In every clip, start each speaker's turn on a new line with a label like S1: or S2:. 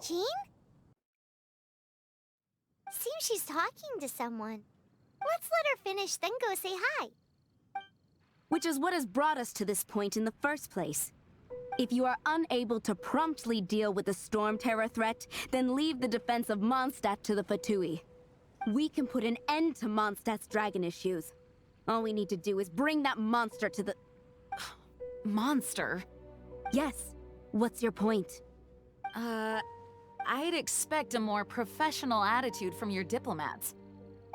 S1: Jean? Seems she's talking to someone. Let's let her finish, then go say hi.
S2: Which is what has brought us to this point in the first place. If you are unable to promptly deal with the Storm Terror threat, then leave the defense of Mondstadt to the Fatui. We can put an end to Mondstadt's dragon issues. All we need to do is bring that monster to the...
S3: Monster?
S2: Yes. What's your point?
S3: I'd expect a more professional attitude from your diplomats.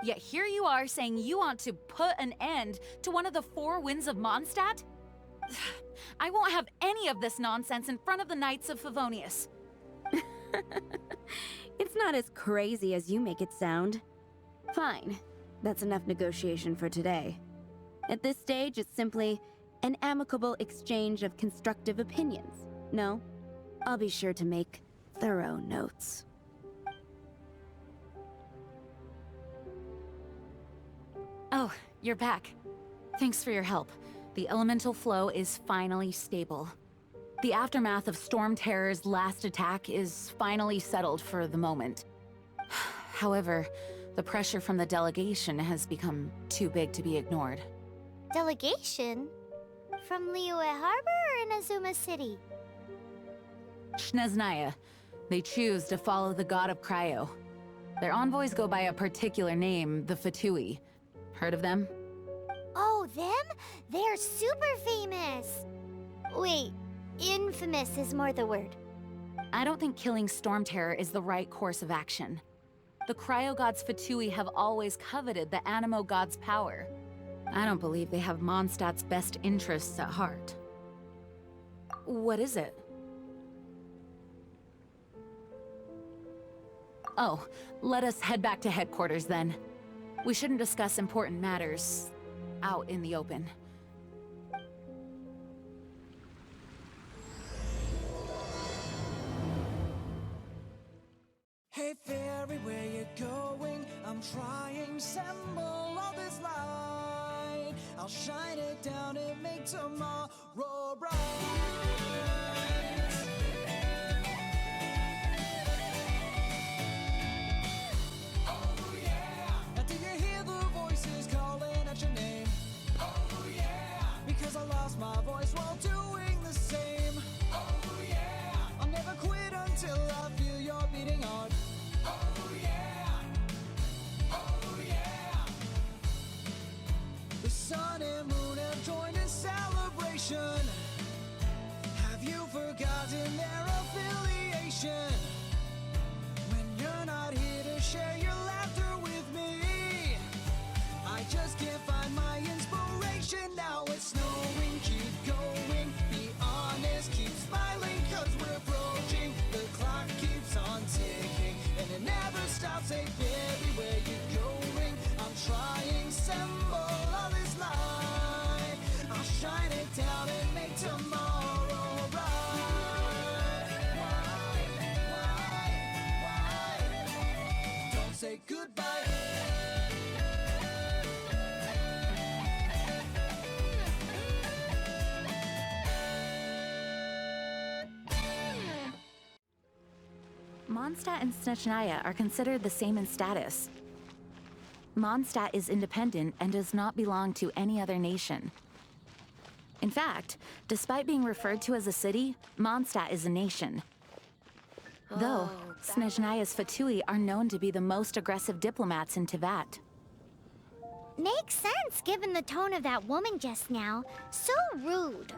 S3: Yet here you are saying you want to put an end to one of the four winds of Mondstadt? I won't have any of this nonsense in front of the Knights of Favonius.
S2: It's not as crazy as you make it sound. Fine. That's enough negotiation for today. At this stage, it's simply an amicable exchange of constructive opinions. No? I'll be sure to make thorough notes.
S3: Oh, you're back. Thanks for your help. The elemental flow is finally stable. The aftermath of Storm Terror's last attack is finally settled for the moment. However, the pressure from the delegation has become too big to be ignored.
S1: Delegation? From Liyue Harbor or Inazuma City?
S3: Snezhnaya. They choose to follow the god of Cryo. Their envoys go by a particular name, the Fatui. Heard of them?
S1: Oh, them? They're super famous! Wait, infamous is more the word.
S3: I don't think killing Storm Terror is the right course of action. The Cryo God's Fatui have always coveted the Animo God's power. I don't believe they have Mondstadt's best interests at heart. What is it? Oh, let us head back to headquarters then. We shouldn't discuss important matters out in the open.
S4: Hey fairy, where you going? I'm trying to assemble all this light. I'll shine it down and make tomorrow bright. I lost my voice while doing the same. Oh yeah, I'll never quit until I feel your beating heart. Oh yeah, oh yeah. The sun and moon have joined in celebration. Have you forgotten their affiliation? When you're not here to share your laughter with me, I just can't find my inspiration. Now it's snowing, keep going, be honest, keep smiling, cause we're approaching, the clock keeps on ticking, and it never stops. Hey baby, where you going? I'm trying, assemble all this light. I'll shine it down and make tomorrow bright. Why? Don't say goodbye.
S3: Mondstadt and Snezhnaya are considered the same in status. Mondstadt is independent and does not belong to any other nation. In fact, despite being referred to as a city, Mondstadt is a nation. Though, Snezhnaya's Fatui are known to be the most aggressive diplomats in Teyvat.
S1: Makes sense given the tone of that woman just now. So rude.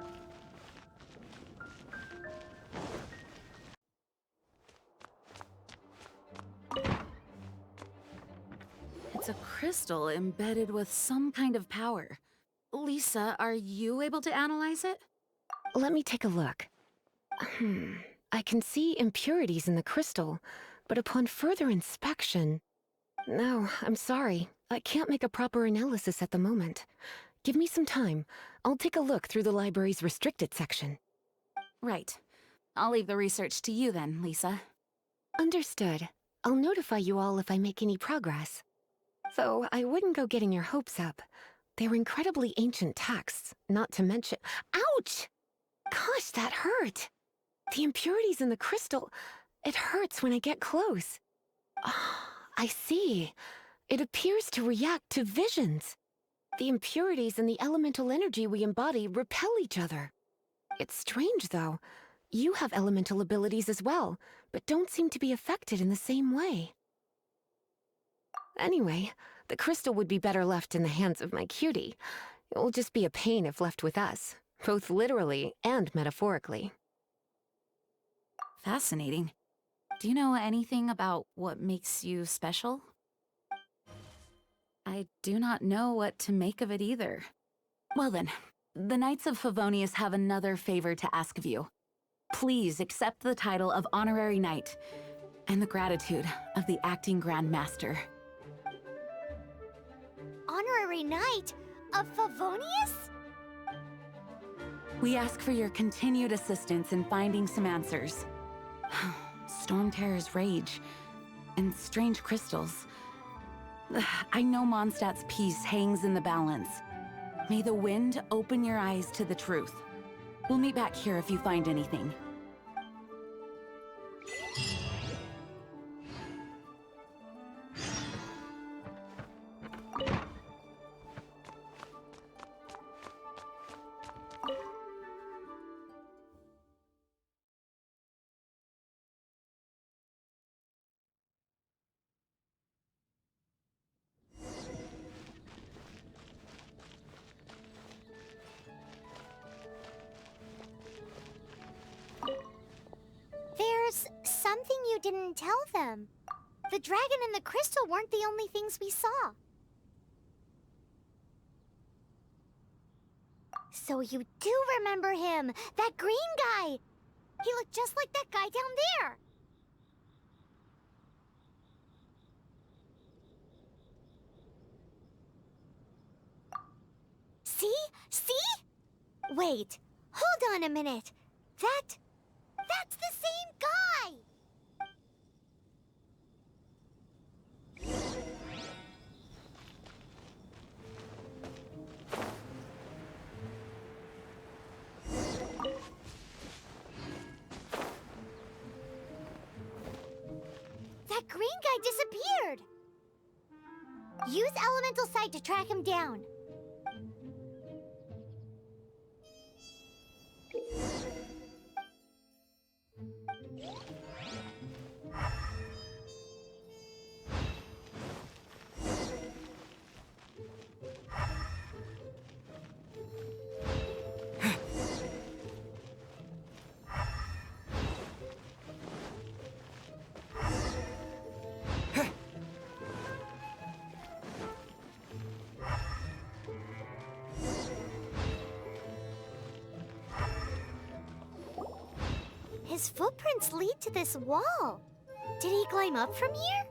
S3: It's a crystal embedded with some kind of power. Lisa, are you able to analyze it?
S5: Let me take a look. I can see impurities in the crystal, but upon further inspection... No, I'm sorry. I can't make a proper analysis at the moment. Give me some time. I'll take a look through the library's restricted section.
S3: Right. I'll leave the research to you then, Lisa.
S5: Understood. I'll notify you all if I make any progress. Though I wouldn't go getting your hopes up. They're incredibly ancient texts, not to mention— Ouch! Gosh, that hurt! The impurities in the crystal, It hurts when I get close. Ah, I see. It appears to react to visions. The impurities and the elemental energy we embody repel each other. It's strange, though. You have elemental abilities as well, but don't seem to be affected in the same way. Anyway, the crystal would be better left in the hands of my cutie. It will just be a pain if left with us, both literally and metaphorically.
S3: Fascinating. Do you know anything about what makes you special? I do not know what to make of it either. Well then, the Knights of Favonius have another favor to ask of you. Please accept the title of Honorary Knight, and the gratitude of the Acting Grand Master.
S1: Honorary Knight of Favonius?
S3: We ask for your continued assistance in finding some answers. Storm Terror's rage, and strange crystals. I know Mondstadt's peace hangs in the balance. May the wind open your eyes to the truth. We'll meet back here if you find anything.
S1: There's something you didn't tell them. The dragon and the crystal weren't the only things we saw. So you do remember him, that green guy. He looked just like that guy down there. See? See? Wait, hold on a minute. That's the same guy! That green guy disappeared! Use Elemental Sight to track him down. His footprints lead to this wall. Did he climb up from here?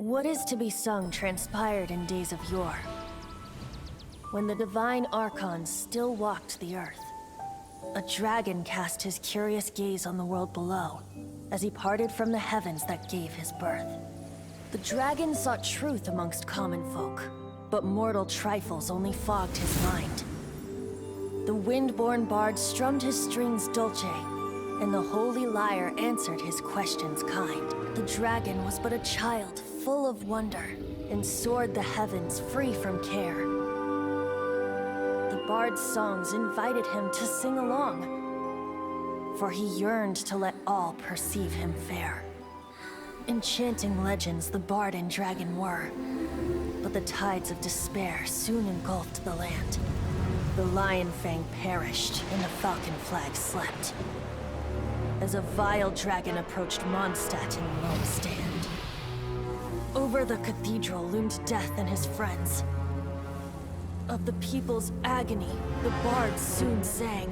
S6: What is to be sung transpired in days of yore, when the divine Archon still walked the earth. A dragon cast his curious gaze on the world below, as he parted from the heavens that gave his birth. The dragon sought truth amongst common folk, but mortal trifles only fogged his mind. The wind-born bard strummed his strings dulce, and the holy Lyre answered his questions kind. The dragon was but a child full of wonder, and soared the heavens free from care. The bard's songs invited him to sing along, for he yearned to let all perceive him fair. Enchanting legends the bard and dragon were, but the tides of despair soon engulfed the land. The Lion Fang perished, and the Falcon Flag slept, as a vile dragon approached Mondstadt in lone stand. Over the cathedral loomed death and his friends. of the people's agony, the bards soon sang.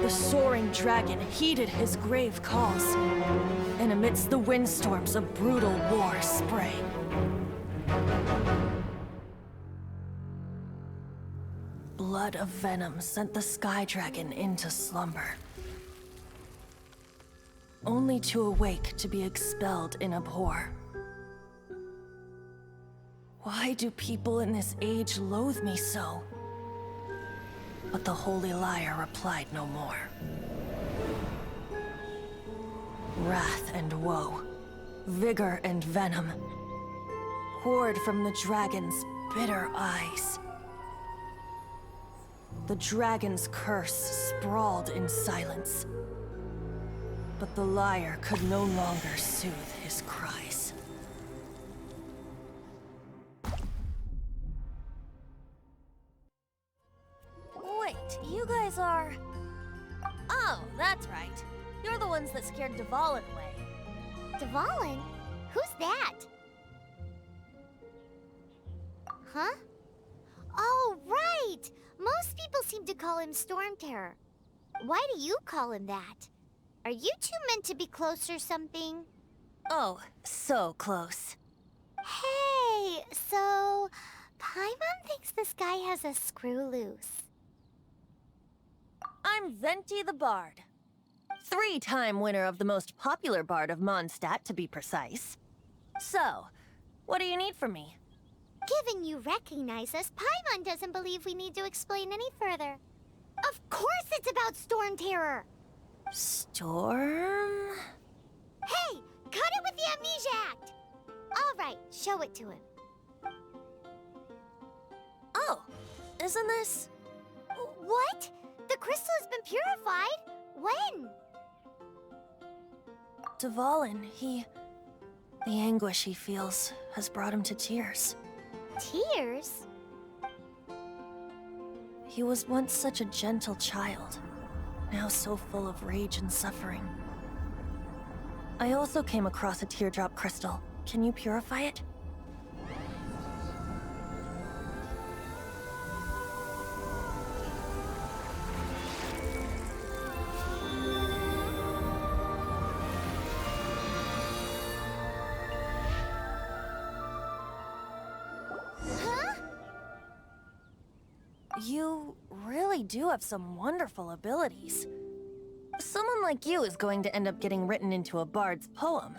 S6: The soaring dragon heeded his grave calls, and amidst the windstorms a brutal war sprang. Blood of venom sent the sky dragon into slumber, only to awake to be expelled in abhor. Why do people in this age loathe me so? But the holy Lyre replied no more. Wrath and woe, vigor and venom, poured from the dragon's bitter eyes. The dragon's curse sprawled in silence, but the Lyre could no longer soothe his cries.
S7: Wait, you guys are... Oh, that's right. You're the ones that scared Dvalin away.
S1: Dvalin? Who's that? Huh? Oh, right! Most people seem to call him Storm Terror. Why do you call him that? Are you two meant to be close or something?
S7: Oh, so close.
S1: Hey, so... Paimon thinks this guy has a screw loose.
S7: I'm Venti the Bard. 3-time winner of the most popular bard of Mondstadt, to be precise. So, what do you need from me?
S1: Given you recognize us, Paimon doesn't believe we need to explain any further. Of course it's about Storm Terror!
S7: Storm?
S1: Hey! Cut it with the Amnesia Act! Alright, show it to him.
S7: Oh, isn't this...
S1: What? The crystal has been purified? When?
S7: Dvalin, the anguish he feels has brought him to tears.
S1: Tears?
S7: He was once such a gentle child, now so full of rage and suffering. I also came across a teardrop crystal. Can you purify it? You really do have some wonderful abilities. Someone like you is going to end up getting written into a bard's poem.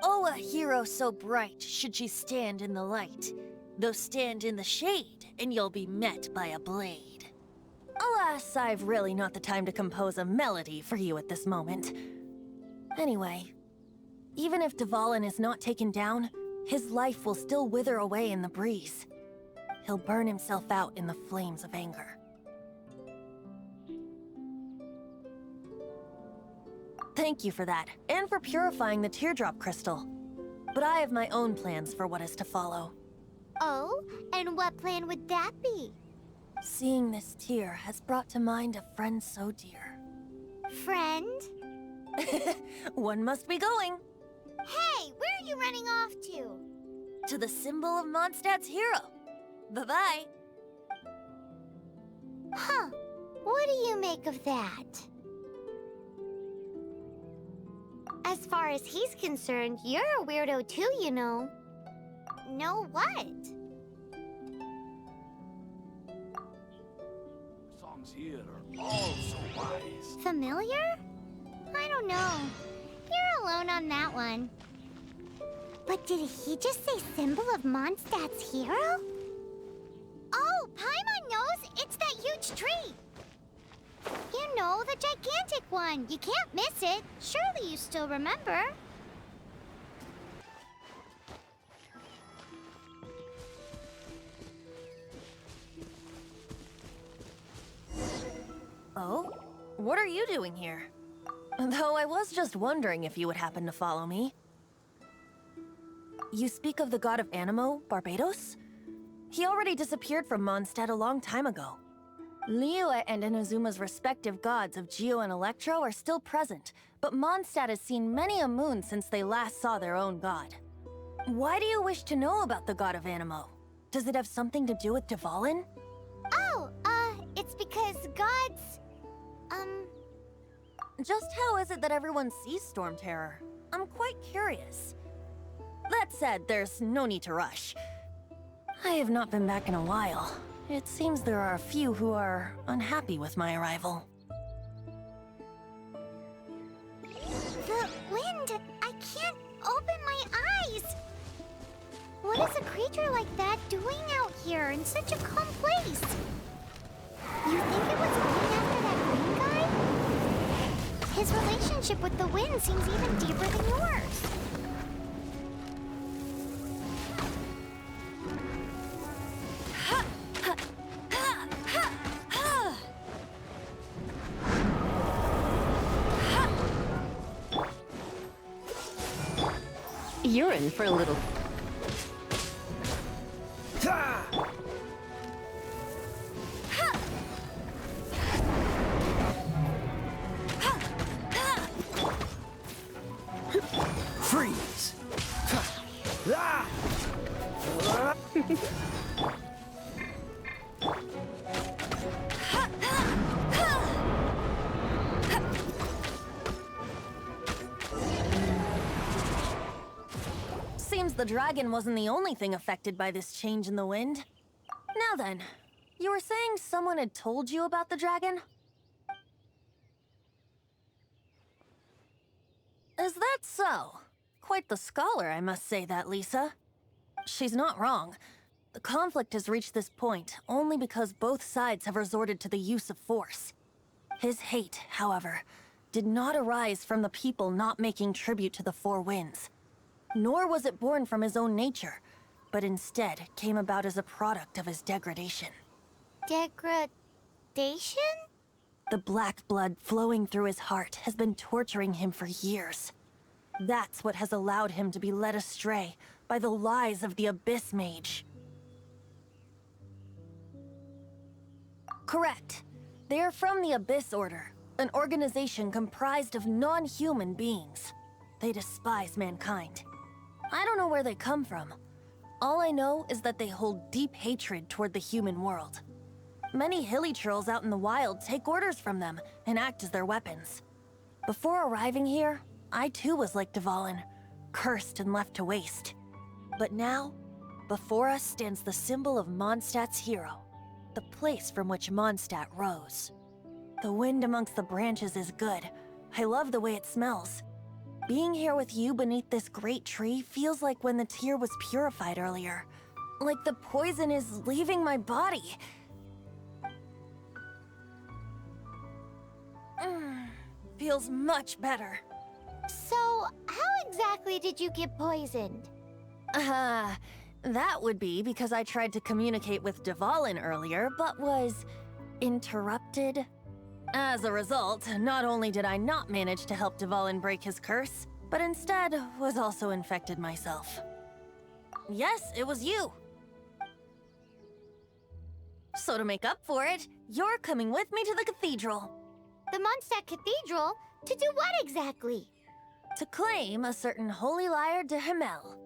S7: Oh, a hero so bright should she stand in the light, though stand in the shade, and you'll be met by a blade. Alas, I've really not the time to compose a melody for you at this moment. Anyway, even if Dvalin is not taken down, his life will still wither away in the breeze. He'll burn himself out in the flames of anger. Thank you for that, and for purifying the teardrop crystal. But I have my own plans for what is to follow.
S1: Oh, and what plan would that be?
S7: Seeing this tear has brought to mind a friend so dear.
S1: Friend?
S7: One must be going.
S1: Hey, where are you running off to?
S7: To the symbol of Mondstadt's hero. Bye-bye.
S1: Huh. What do you make of that? As far as he's concerned, you're a weirdo too, you know. Know what?
S8: Songs here are all so wise.
S1: Familiar? I don't know. You're alone on that one. But did he just say symbol of Mondstadt's hero? Oh, Paimon knows! It's that huge tree! You know, the gigantic one. You can't miss it. Surely you still remember.
S7: Oh? What are you doing here? Though I was just wondering if you would happen to follow me. You speak of the god of Animo, Barbados? He already disappeared from Mondstadt a long time ago. Lyre and Inazuma's respective gods of Geo and Electro are still present, but Mondstadt has seen many a moon since they last saw their own god. Why do you wish to know about the god of Animo? Does it have something to do with Dvalin?
S1: Oh, it's because gods...
S7: Just how is it that everyone sees Storm Terror? I'm quite curious. That said, there's no need to rush. I have not been back in a while. It seems there are a few who are unhappy with my arrival.
S1: The wind! I can't open my eyes! What is a creature like that doing out here in such a calm place? You think it was going after that green guy? His relationship with the wind seems even deeper than yours.
S5: You're in for a little...
S4: Freeze!
S7: Seems the dragon wasn't the only thing affected by this change in the wind. Now then, you were saying someone had told you about the dragon? Is that so? Quite the scholar, I must say that, Lisa. She's not wrong. The conflict has reached this point only because both sides have resorted to the use of force. His hate, however, did not arise from the people not making tribute to the Four Winds. Nor was it born from his own nature, but instead came about as a product of his degradation.
S1: Degradation?
S7: The black blood flowing through his heart has been torturing him for years. That's what has allowed him to be led astray by the lies of the Abyss Mage. Correct. They are from the Abyss Order, an organization comprised of non-human beings. They despise mankind. I don't know where they come from. All I know is that they hold deep hatred toward the human world. Many hilly trolls out in the wild take orders from them and act as their weapons. Before arriving here, I too was like Dvalin, cursed and left to waste. But now, before us stands the symbol of Mondstadt's hero, the place from which Mondstadt rose. The wind amongst the branches is good. I love the way it smells. Being here with you beneath this great tree feels like when the tear was purified earlier. Like the poison is leaving my body. Feels much better.
S1: So, how exactly did you get poisoned?
S7: That would be because I tried to communicate with Dvalin earlier, but was interrupted. As a result, not only did I not manage to help Dvalin break his curse, but instead was also infected myself. Yes, it was you. So to make up for it, you're coming with me to the cathedral.
S1: The Mondstadt Cathedral? To do what exactly?
S7: To claim a certain holy Lyre de Himmel.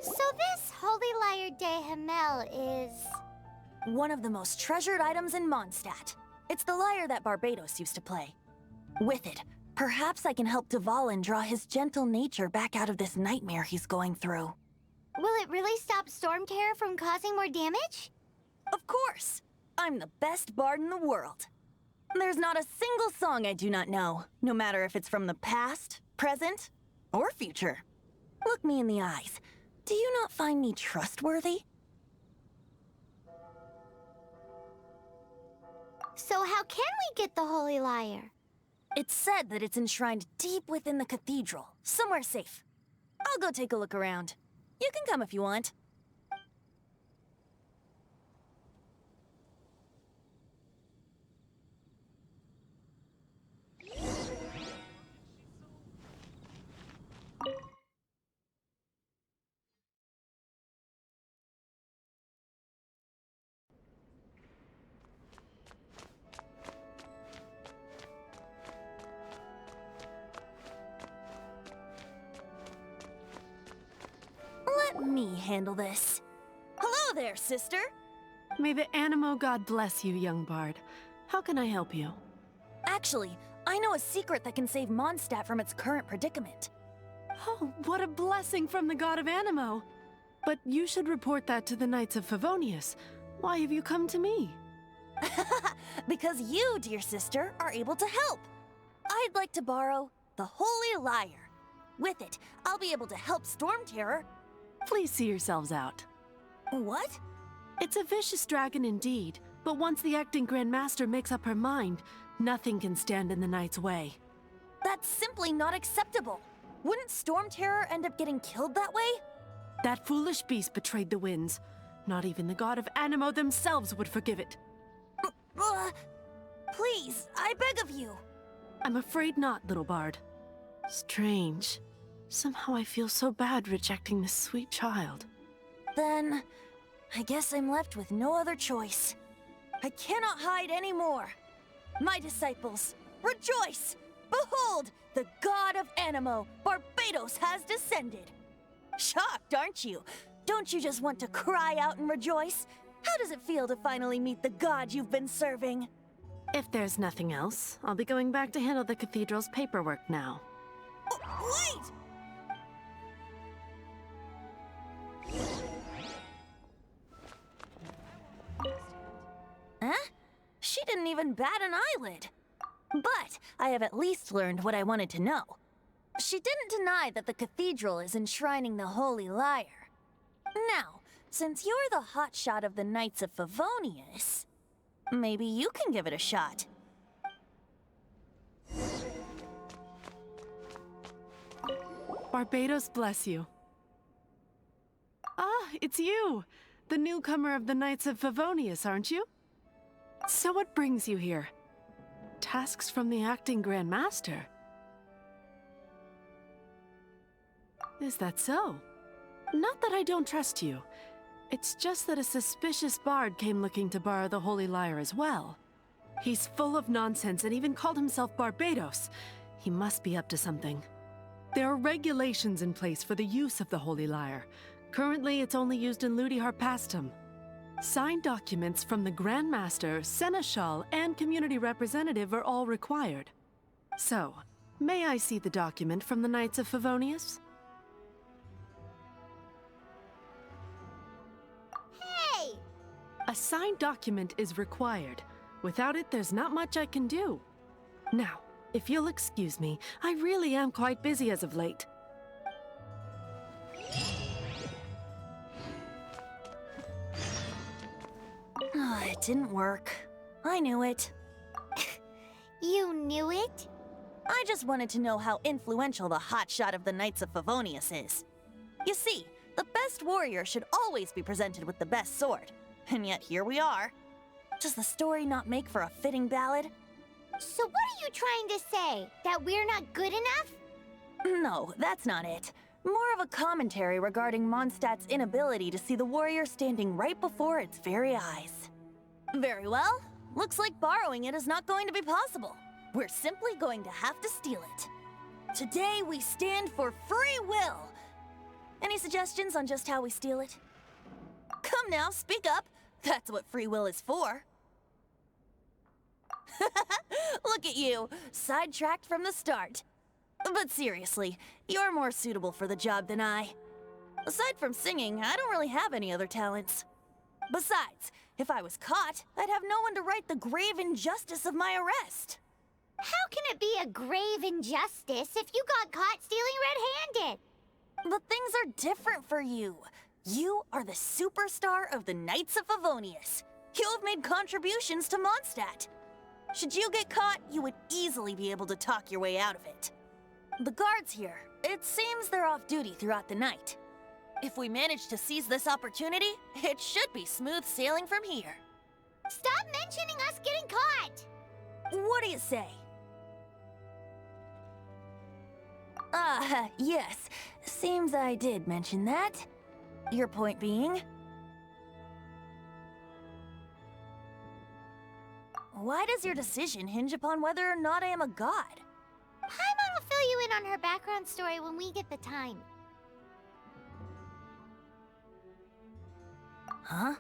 S1: So this holy Lyre de Himmel is...
S7: one of the most treasured items in Mondstadt. It's the lyre that Barbados used to play. With it, perhaps I can help Dvalin draw his gentle nature back out of this nightmare he's going through.
S1: Will it really stop Storm Terror from causing more damage?
S7: Of course! I'm the best bard in the world. There's not a single song I do not know, no matter if it's from the past, present, or future. Look me in the eyes. Do you not find me trustworthy?
S1: So how can we get the holy lyre?
S7: It's said that it's enshrined deep within the cathedral, somewhere safe. I'll go take a look around. You can come if you want. handle this. Hello there, sister!
S9: May the Animo god bless you, young bard. How can I help you?
S7: Actually, I know a secret that can save Mondstadt from its current predicament.
S9: Oh, what a blessing from the god of Animo! But you should report that to the Knights of Favonius. Why have you come to me?
S7: Because you, dear sister, are able to help. I'd like to borrow the Holy Lyre. With it, I'll be able to help Storm Terror.
S9: Please see yourselves out.
S7: What?
S9: It's a vicious dragon indeed, but once the acting Grand Master makes up her mind, nothing can stand in the Knight's way.
S7: That's simply not acceptable. Wouldn't Storm Terror end up getting killed that way?
S9: That foolish beast betrayed the winds. Not even the god of Animo themselves would forgive it.
S7: Please, I beg of you.
S9: I'm afraid not, little bard. Strange. Somehow I feel so bad rejecting this sweet child.
S7: Then, I guess I'm left with no other choice. I cannot hide anymore. My disciples, rejoice! Behold, the god of Animo, Barbados, has descended. Shocked, aren't you? Don't you just want to cry out and rejoice? How does it feel to finally meet the god you've been serving?
S9: If there's nothing else, I'll be going back to handle the cathedral's paperwork now.
S7: Wait! Huh? She didn't even bat an eyelid. But I have at least learned what I wanted to know. She didn't deny that the cathedral is enshrining the Holy Lyre. Now, since you're the hotshot of the Knights of Favonius, maybe you can give it a shot.
S9: Barbados bless you. Ah, it's you! The newcomer of the Knights of Favonius, aren't you? So what brings you here? Tasks from the acting Grand Master? Is that so? Not that I don't trust you. It's just that a suspicious bard came looking to borrow the Holy Lyre as well. He's full of nonsense and even called himself Barbados. He must be up to something. There are regulations in place for the use of the Holy Lyre. Currently, it's only used in Ludi Harpastum. Signed documents from the Grand Master, Seneschal, and community representative are all required. So, may I see the document from the Knights of Favonius?
S1: Hey!
S9: A signed document is required. Without it, there's not much I can do. Now, if you'll excuse me, I really am quite busy as of late.
S7: It didn't work. I knew it.
S1: You knew it?
S7: I just wanted to know how influential the hotshot of the Knights of Favonius is. You see, the best warrior should always be presented with the best sword. And yet here we are. Does the story not make for a fitting ballad?
S1: So what are you trying to say? That we're not good enough?
S7: No, that's not it. More of a commentary regarding Mondstadt's inability to see the warrior standing right before its very eyes. Very well. Looks like borrowing it is not going to be possible. We're simply going to have to steal it. Today we stand for free will. Any suggestions on just how we steal it? Come now, speak up. That's what free will is for. Look at you, sidetracked from the start. But seriously, you're more suitable for the job than I. Aside from singing, I don't really have any other talents. Besides, if I was caught, I'd have no one to right the grave injustice of my arrest.
S1: How can it be a grave injustice if you got caught stealing red-handed?
S7: But things are different for you. You are the superstar of the Knights of Favonius. You have made contributions to Mondstadt. Should you get caught, you would easily be able to talk your way out of it. The guards here, it seems they're off duty throughout the night. If we manage to seize this opportunity, it should be smooth sailing from here.
S1: Stop mentioning us getting caught!
S7: What do you say? Yes. Seems I did mention that. Your point being? Why does your decision hinge upon whether or not I am a god?
S1: Paimon will fill you in on her background story when we get the time.
S7: Huh?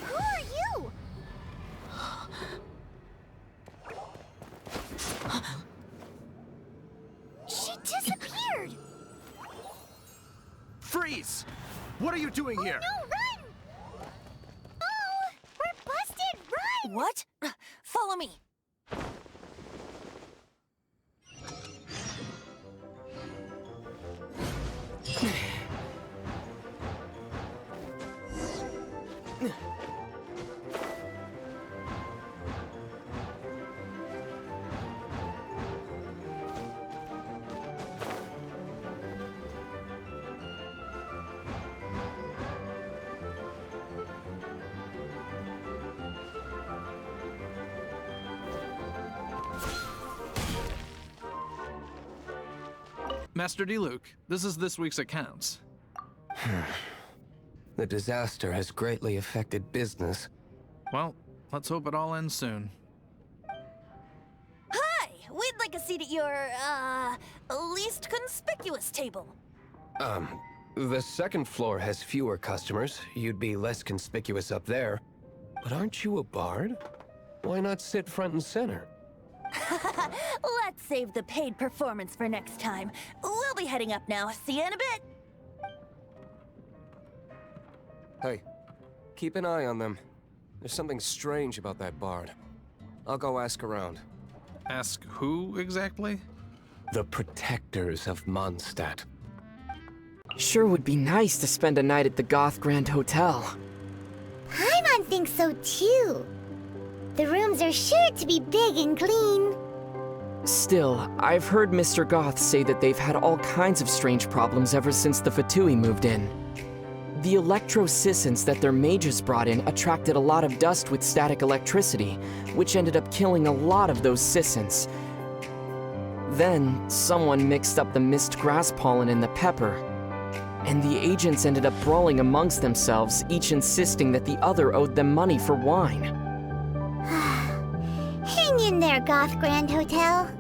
S1: Who are you? She disappeared!
S10: Freeze! What are you doing here?
S1: No, run! Oh, we're busted! Run!
S7: What? Follow me.
S10: Master D. This is this week's accounts.
S11: The disaster has greatly affected business.
S10: Well, let's hope it all ends soon.
S7: Hi! We'd like a seat at your, least conspicuous table.
S11: The second floor has fewer customers. You'd be less conspicuous up there. But aren't you a bard? Why not sit front and center?
S7: Let's save the paid performance for next time. We'll be heading up now. See you in a bit.
S11: Hey, keep an eye on them. There's something strange about that bard. I'll go ask around.
S10: Ask who exactly?
S11: The protectors of Mondstadt.
S12: Sure would be nice to spend a night at the Goth Grand Hotel.
S1: Paimon thinks so too. The rooms are sure to be big and clean.
S12: Still, I've heard Mr. Goth say that they've had all kinds of strange problems ever since the Fatui moved in. The electro-sissons that their mages brought in attracted a lot of dust with static electricity, which ended up killing a lot of those sissons. Then, someone mixed up the mist grass pollen and the pepper, and the agents ended up brawling amongst themselves, each insisting that the other owed them money for wine.
S1: Hang in there, Goth Grand Hotel.